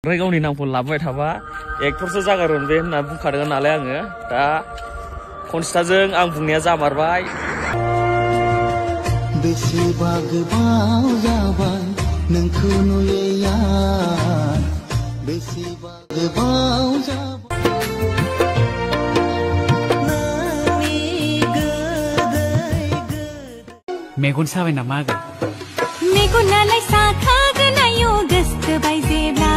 ओमफ्राय गावनि नामखौ लाबाय थाबा एक्टरसो जागारगोन बे होनना बुंखादों नालाय आङो दा खनस्टाजों आं बुंनाया जामारबाय। बेसेबा गोबाव जाबाय नोंखौ नुयैया बेसेबा गोबाव जाबाय मेगन साबाय नामा आगै? मेगनालाय साखागोन आयौ गोसोबाय जेब्ला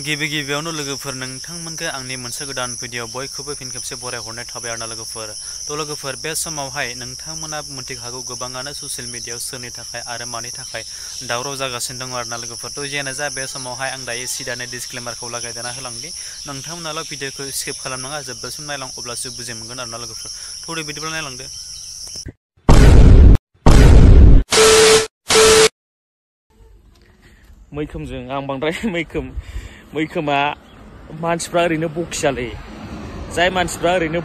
गिबि गिबियावनो लोगोफोर नोंथांमोनखौ आंनि मोनसे गोदान भिडिअ बयखौबो फिन खेबसे बरायहरनाय थाबाय आरोना लोगोफोर। थ' लोगोफोर बे समावहाय नोंथांमोना मिथिखागौ गोबाङानो ससियेल मिडियायाव सोरनि थाखाय आरो मानि थाखाय दावराव जागासिनो दङ आरोना लोगोफोर। थ' जियानो जा बे समावहाय आं दायो सिदानो डिसक्लेमारखौ लागायदेरना होलांदि नोंथांमोनाल' भिडिअखौ स्किप खालामनाङा जोबजासिम नायलां अब्लासो बुजि मोनगोन आरोना लोगोफोर। थ' बिदिब्ला नायलांदो। मैखोमजों आं बांद्राय मैखोमा मानसिफ्रा ओरैनो बखियालै जाय मानसिफ्रा ओरैनो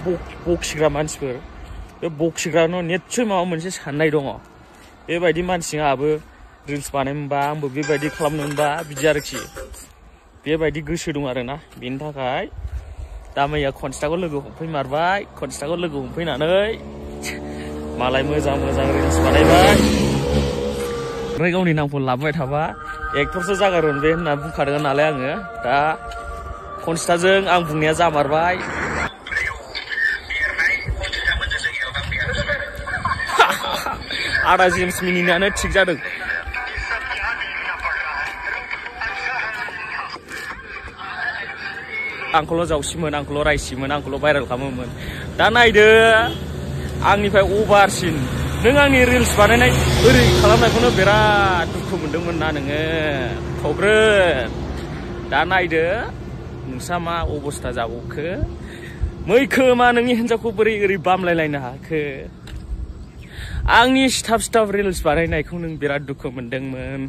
बखिग्रा मानसिफोर बे बखिग्रानो निस्सय माबा मोनसे साननाय दङ। बेबायदि मानसिजों आंहाबो रिल्स बानायनोबा आंबो बेबायदि खालामनो मोनबा बिदि आरोखि बेबायदि गोसो दं आरोना। बेनि थाखाय दा मैया खनस्टाखौ लोगो हमफैमारबाय। खनस्टाखौ लोगो हमफैनानै मालाय मोजां मोजां रिल्स बानायबाय। ओमफ्राय गावनि नामखौ लाबाय थाबा एक्टरसो जागारगोन बे होनना बुंखादों नालाय आङो दा खनस्टाजों आं बुंनाया जामारबाय। आदा जेम्स मिनिनायानो थिग जादों। आंखौल' जावसिमोन, आंखौल' रायसिमोन, आंखौल' भाइरेल खालामोमोन। दा नायदो आंनिफ्राय अभारसिन नों आंनि रिल्स बानायनाय ओरै खालामनायखौनो बिराद दुखु मोनदोंमोन ना नोङो थग्रोन। दा नायदो नोंसा मा अबस्था जाबावखो। मैखोमा नोंनि हिन्जावखौ बोरै ओरै बामलायलायनो हाखो। आंनि स्टाफ रिल्स बानायनायखौ नों बिराद दुखु मोनदोंमोन।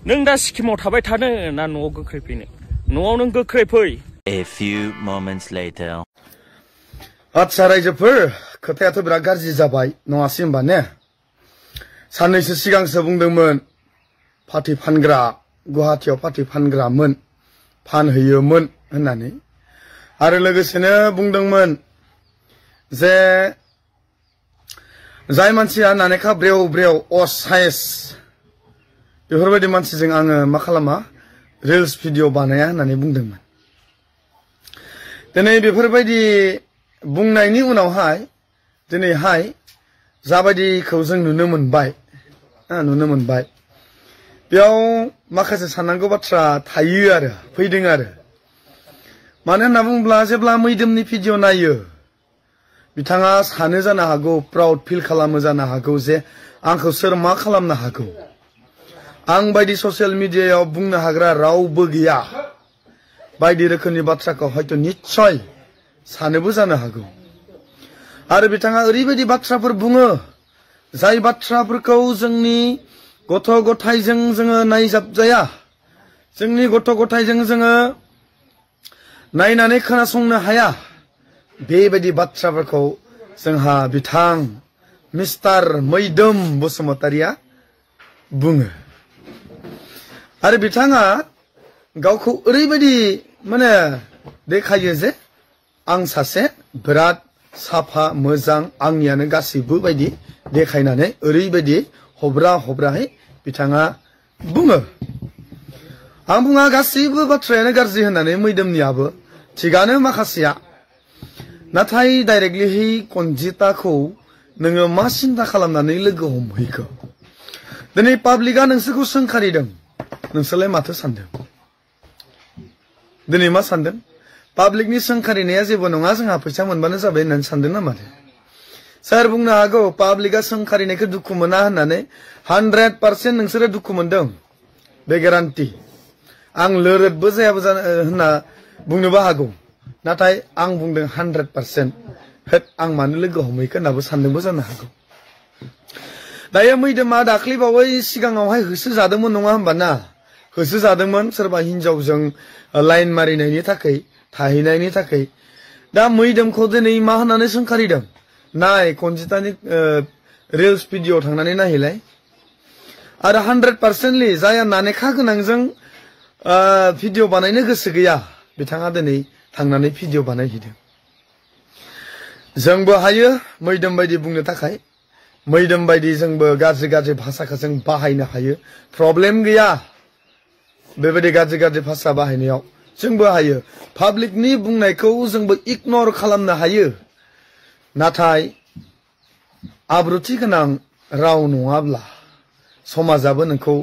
नों दा सिक्किमाव थाबाय थानो ना न'आव गोख्रै फैनो? न'आव नों गोख्रै फै। A few moments later. आच्छा रायजोफोर खोथायाथ' बिराद गाज्रि जाबाय नङासै होमबा ने? साननैसो सिगांसो बुंदोंमोन फाथै फानग्रा गुवाहाटीयाव फाथै फानग्रामोन फानहैयोमोन होननानै आरो लोगोसेनो बुंदोंमोन जे जाय मानसिया नानेखा ब्रेव ब्रेव असाइस बेफोरबायदि मानसिजों आङो मा खालामा रिल्स भिडिअ बानाया होननानै बुंदोंमोन। दिनै बेफोरबायदि बुंनायनि उनावहाय दिनैहाय जाबायदिखौ जों नुनो मोनबाय बेयाव माखासे साननांगौ बाथ्रा थायो आरो फैदों आरो। मानो होनना बुङोब्ला जेब्ला मैदोमनि भिडिअ नायो बिथाङा सानो जानो हागौ प्राउड फिल खालामो जानो हागौ जे आंखौ सोर मा खालामनो हागौ। आं बायदि ससियेल मिडियायाव बुंनो हाग्रा रावबो गैया बायदि रोखोमनि बाथ्राखौ हयथ' निस्सय सानोबो जानो हागौ। आरो बिथाङा ओरैबायदि बाथ्राफोर बुङो जाय बाथ्राफोरखौ जोंनि गथ' गथायजों जोङो नायजाबजाया, जोंनि गथ' गथायजों जोङो नायनानै खोनासंनो हाया। बेबायदि बाथ्राफोरखौ जोंहा बिथां मिस्टार मैदोम बसुमतारिया बुङो। आरो बिथाङा गावखौ ओरैबायदि माने देखायो जे आं सासे बिराद साफा मोजां आंनियानो गासैबो बायदि देखायनानै ओरैबायदि हब्राहै बिथाङा बुङो। आं बुङा गासैबो बाथ्रायानो गाज्रि होननानै मैदोमनियाबो थिगानो माखासेया। नाथाय डाइरेक्टलिहै कनजिताखौ नोङो मा सिन्था खालामनानै लोगो हमहैखो? दिनै पाब्लिकआ नोंसोरखौ सोंखारिदों नोंसोरलाय माथो सानदों? दिनै मा सानदों? पाब्लिकनि सोंखारिनाया जेबो नङा जोंहा फैसा मोनबानो जाबाय होननानै सानदों ना माथो? सोर बुंनो हागौ पाब्लिकआ सोंखारिनायखौ दुखु मोना होननानै? 100% नोंसोरो दुखु मोनदों बे गेरान्टि। आं लोरदबो जायाबो होनना बुंनोबो हागौ नाथाय आं बुंदों 100% हेट आं मानो लोगो हमहैखो होननाबो सानदोंबो जानो हागौ। दायो मैदोमा दाख्लैबावै सिगाङावहाय होसो जादोंमोन नङा होमबा ना? होसो जादोंमोन सोरबा हिनजावजों लाइन मारिनायनि थाखाय थाहैनायनि थाखाय। दा मैदोमखौ दिनै मा होननानै सोंखारिदों? नाय कनजितानि रिल्स भिडिअ थांनानै नायहैलाय। आरो 100%ली जाया नानेखा गोनांजों भिडिअ बानायनो गोसो गैया बिथाङा दिनै थांनानै भिडिअ बानायहैदों जोंबो हायो मैदोम बायदि बुंनो थाखाय मैदोम बायदि जोंबो गाज्रि गाज्रि भाषाखौ जों बाहायनो हायो प्रब्लेम गैया बेबायदि गाज्रि गाज्रि भाषा बाहायनायाव जोंबो हायो पाब्लिकनि बुंनायखौ जोंबो इगनर खालामनो हायो नाथाय आब्रुथि गोनां राव नङाब्ला समाजाबो नोंखौ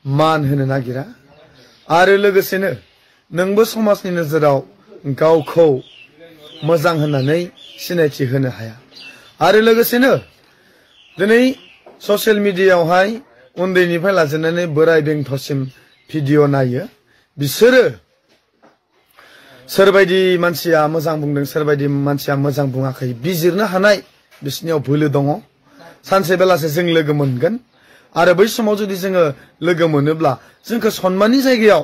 मान होनो नागिरा आरो लोगोसेनो नोंबो समाजनि नोजोराव गावखौ मोजां होननानै सिनायथि होनो हाया आरो लोगोसेनो दिनै ससियेल मिडियायावहाय उन्दैनिफ्राय लाजेननानै बोराय बेंथसिम भिडिअ नायो बिसोरो सोरबायदि मानसिया मोजां बुंदों सोरबायदि मानसिया मोजां बुङाखै बिजिरनो हानाय बिसोरनियाव बोलो दङ सानसे बेलासे जों लोगो मोनगोन आरो बै समाव जुदि जोङो लोगो मोनोब्ला जोंखौ सन्माननि जायगायाव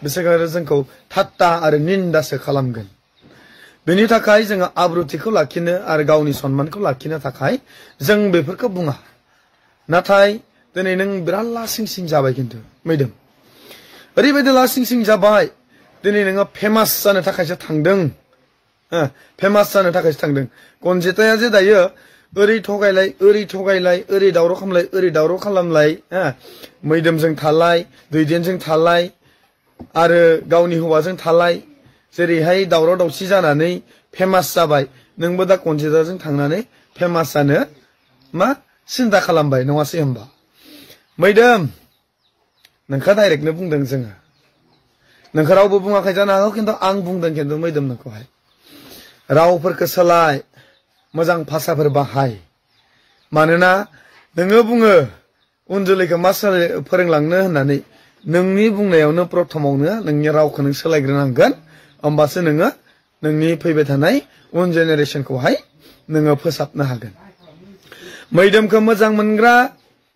बिसोरो जोंखौ ठाट्टा आरो निन्दासो खालामगोन बेनि थाखाय जोङो आब्रुथिखौ लाखिनो आरो गावनि सन्मानखौ लाखिनो थाखाय जों बेफोरखौ बुङा नाथाय दिनै नों बिराद लासिं सिं जाबाय खिन्थु मैदोम ओरैबायदि लासिं सिं जाबाय दिनै नोङो फेमास जानो थाखायसो थांदों फेमास जानो थाखायसो थांदों कनजिताया जे दायो ओरै थगायलाय ओरै दावराव खालामलाय मैदोमजों थालाय दैदेनजों थालाय आरो गावनि हौवाजों थालाय जेरैहाय दावराव दावसि जानानै फेमास जाबाय नोंबो दा कनजिताजों थांनानै फेमास जानो मा सिन्था खालामबाय नङासै होमबा मैदोम नोंखौ डाइरेक्टनो बुंदों जोङो नोंखौ रावबो बुङाखै जानो हागौ खिन्थु आं बुंदों खिन्थु मैदोम नोंखौहाय रावफोरखौ सोलाय मोजां भाषाफोर बाहाय मानोना नोङो बुङो उन जोलैखौ मा फोरोंलांनो होननानै नोंनि बुंनायावनो प्रथमावनो नोंनि रावखौ नों सोलायग्रोनांगोन होमबासो नोङो नोंनि फैबाय थानाय उन जेनेरेसनखौहाय नोङो फोसाबनो हागोन मैदोमखौ मोजां मोनग्रा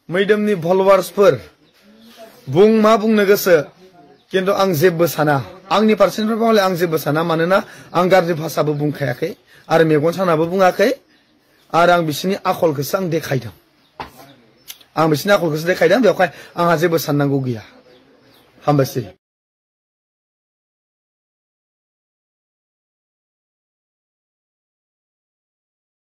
मैदोमनि फलोवार्सफोर बुं मा बुंनो गोसो खिन्थु आं जेबो साना आंनि फारसेनिफ्राय हले आं जेबो साना मानोना आं गाज्रि भाषाबो बुंखायाखै आरो मेगन सानाबो बुङाखै आरो आं बिसोरनि आखलखौसो आं देखायदों बेवहाय आंहा जेबो साननांगौ गैया हामबायसै